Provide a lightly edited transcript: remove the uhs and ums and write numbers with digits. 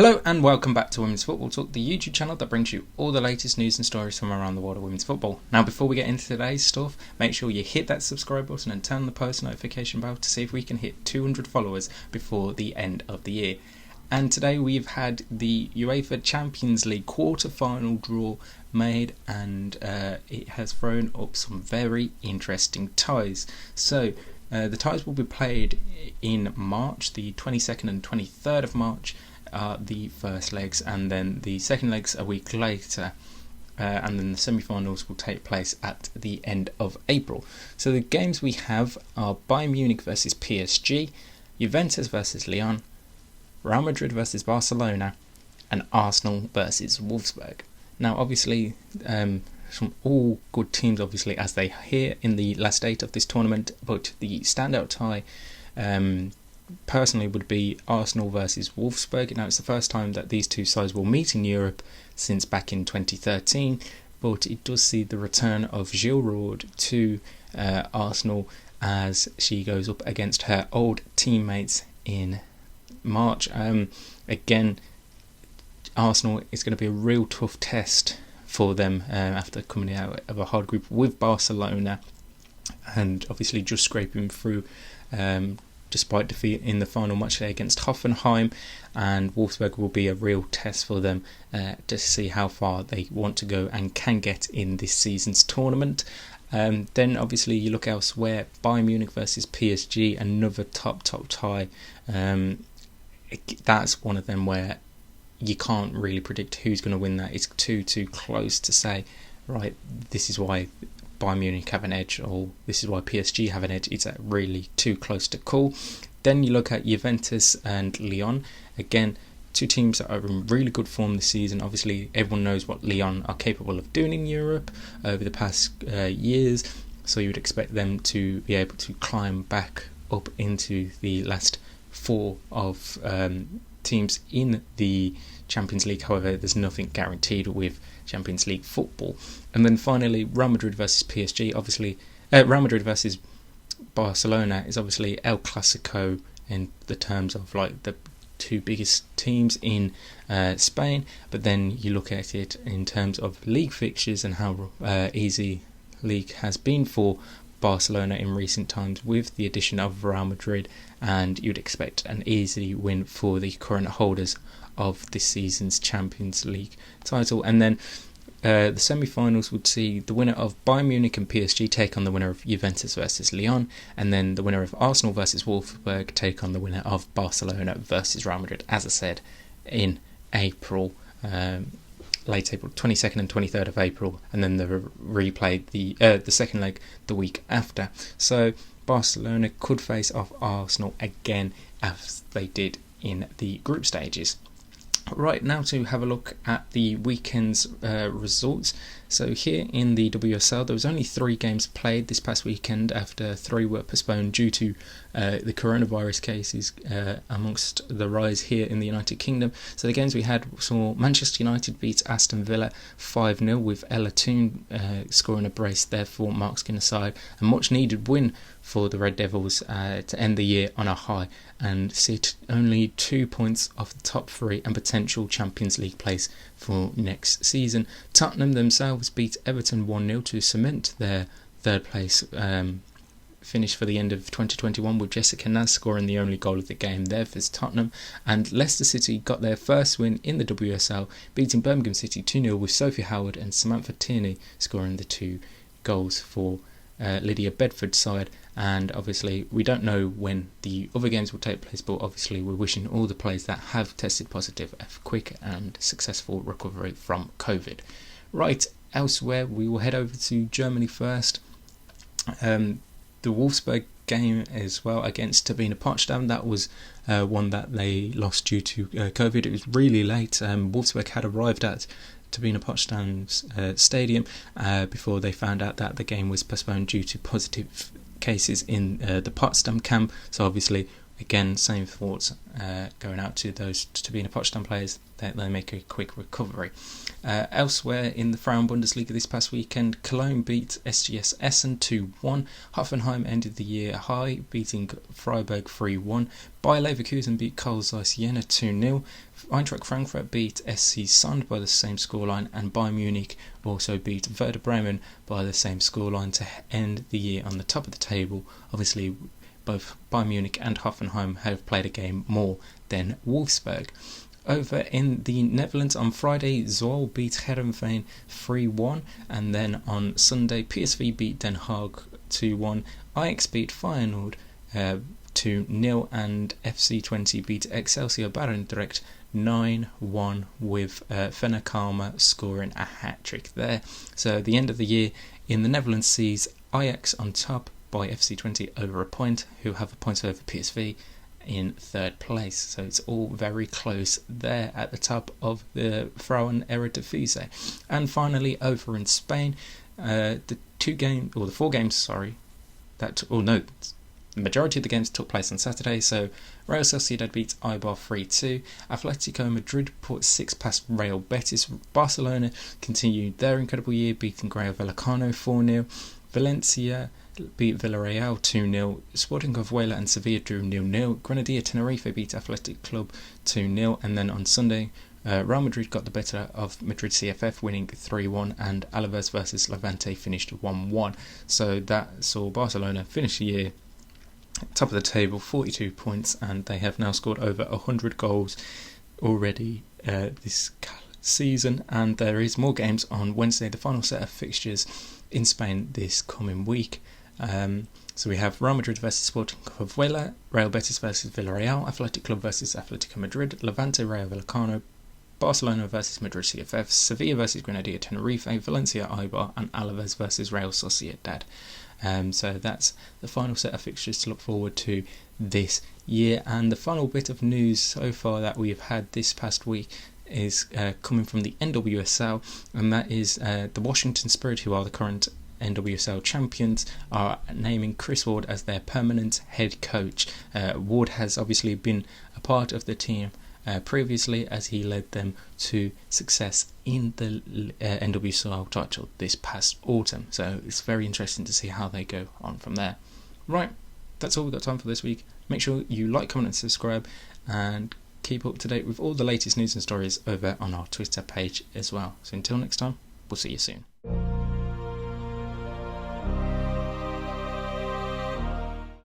Hello and welcome back to Women's Football Talk, the YouTube channel that brings you all the latest news and stories from around the world of women's football. Now, before we get into today's stuff, make sure you hit that subscribe button and turn on the post notification bell to see if we can hit 200 followers before the end of the year. And today we've had the Uefa Champions League quarter-final draw made, and it has thrown up some very interesting ties. So the ties will be played in March, the 22nd and 23rd of March. Are the first legs, and then the second legs a week later, and then the semi-finals will take place at the end of April. So the games we have are Bayern Munich versus PSG, Juventus versus Lyon, Real Madrid versus Barcelona, and Arsenal versus Wolfsburg. Now obviously some all good teams obviously as they here in the last eight of this tournament, but the standout tie personally would be Arsenal versus Wolfsburg. Now it's the first time that these two sides will meet in Europe since back in 2013, but it does see the return of Roord to Arsenal as she goes up against her old teammates in March. Again, Arsenal is going to be a real tough test for them after coming out of a hard group with Barcelona and obviously just scraping through despite defeat in the final match against Hoffenheim, and Wolfsburg will be a real test for them to see how far they want to go and can get in this season's tournament. Then obviously you look elsewhere, Bayern Munich versus PSG, another top tie. That's one of them where you can't really predict who's going to win that. It's too close to say, right, this is why Bayern Munich have an edge, or this is why PSG have an edge. It's really too close to call. Then you look at Juventus and Lyon. Again, two teams that are in really good form this season. Obviously, everyone knows what Lyon are capable of doing in Europe over the past years, so you would expect them to be able to climb back up into the last four of teams in the Champions League. However, there's nothing guaranteed with Champions League football. And then finally, Real Madrid versus PSG. Obviously, Real Madrid versus Barcelona is obviously El Clasico in the terms of like the two biggest teams in Spain. But then you look at it in terms of league fixtures and how easy league has been for Barcelona in recent times with the addition of Real Madrid, and you'd expect an easy win for the current holders of this season's Champions League title. And then the semi-finals would see the winner of Bayern Munich and PSG take on the winner of Juventus versus Lyon, and then the winner of Arsenal versus Wolfsburg take on the winner of Barcelona versus Real Madrid, as I said, in April, late April, 22nd and 23rd of April, and then the replay the second leg the week after. So Barcelona could face off Arsenal again as they did in the group stages. Right, now to have a look at the weekend's results. So here in the WSL, there was only 3 games played this past weekend after 3 were postponed due to the coronavirus cases amongst the rise here in the United Kingdom. So the games we had saw Manchester United beat Aston Villa 5-0 with Ella Toone scoring a brace there for Mark Skinner's side. A much needed win for the Red Devils to end the year on a high and sit only 2 points off the top 3 and potential Champions League place for next season. Tottenham themselves beat Everton 1-0 to cement their third place finish for the end of 2021, with Jessica Naz scoring the only goal of the game there for Tottenham. And Leicester City got their first win in the WSL, beating Birmingham City 2-0 with Sophie Howard and Samantha Tierney scoring the 2 goals for Lydia Bedford's side. And obviously we don't know when the other games will take place, but obviously we're wishing all the players that have tested positive a quick and successful recovery from COVID. Right, elsewhere we will head over to Germany first. The Wolfsburg game as well against Turbine Potsdam, that was one that they lost due to COVID. It was really late. Wolfsburg had arrived at Turbine Potsdam's stadium before they found out that the game was postponed due to positive cases in the Potsdam camp. So obviously again, same thoughts going out to those Turbine Potsdam players that they make a quick recovery. Elsewhere in the Frauen Bundesliga this past weekend, Cologne beat SGS Essen 2-1. Hoffenheim ended the year high, beating Freiburg 3-1. Bayer Leverkusen beat Carl Zeiss Jena 2-0. Eintracht Frankfurt beat SC Sand by the same scoreline, and Bayern Munich also beat Werder Bremen by the same scoreline to end the year on the top of the table. Obviously, both Bayern Munich and Hoffenheim have played a game more than Wolfsburg. Over in the Netherlands on Friday, Zwolle beat Heerenveen 3-1, and then on Sunday, PSV beat Den Haag 2-1, Ajax beat Feyenoord 2-0, and FC Twente beat Excelsior Barendrecht 9-1, with Fenner Kalmer scoring a hat-trick there. So the end of the year in the Netherlands sees Ajax on top by FC Twente over a point, who have a point over PSV in third place. So it's all very close there at the top of the Frauen Eredivisie. And finally, over in Spain, the 4 games, the majority of the games took place on Saturday. So Real Sociedad beat Eibar 3-2. Atletico Madrid put 6 past Real Betis. Barcelona continued their incredible year, beating Rayo Vallecano 4-0. Valencia beat Villarreal 2-0. Sporting Huelva and Sevilla drew 0-0. Granadilla Tenerife beat Athletic Club 2-0. And then on Sunday, Real Madrid got the better of Madrid CFF, winning 3-1, and Alaves versus Levante finished 1-1. So that saw Barcelona finish the year top of the table, 42 points, and they have now scored over 100 goals already this season. And there is more games on Wednesday, the final set of fixtures in Spain this coming week. So we have Real Madrid versus Sporting Huelva, Real Betis versus Villarreal, Athletic Club versus Atletico Madrid, Levante Rayo Vallecano, Barcelona versus Madrid CFF, Sevilla versus Granadilla Tenerife, Valencia Eibar, and Alaves versus Real Sociedad. So that's the final set of fixtures to look forward to this year. And the final bit of news so far that we've had this past week is coming from the NWSL, and that is the Washington Spirit, who are the current NWSL champions, are naming Chris Roord as their permanent head coach. Roord has obviously been a part of the team previously, as he led them to success in the NWSL title this past autumn. So it's very interesting to see how they go on from there. Right, that's all we've got time for this week. Make sure you like, comment and subscribe, and keep up to date with all the latest news and stories over on our Twitter page as well. So until next time, we'll see you soon.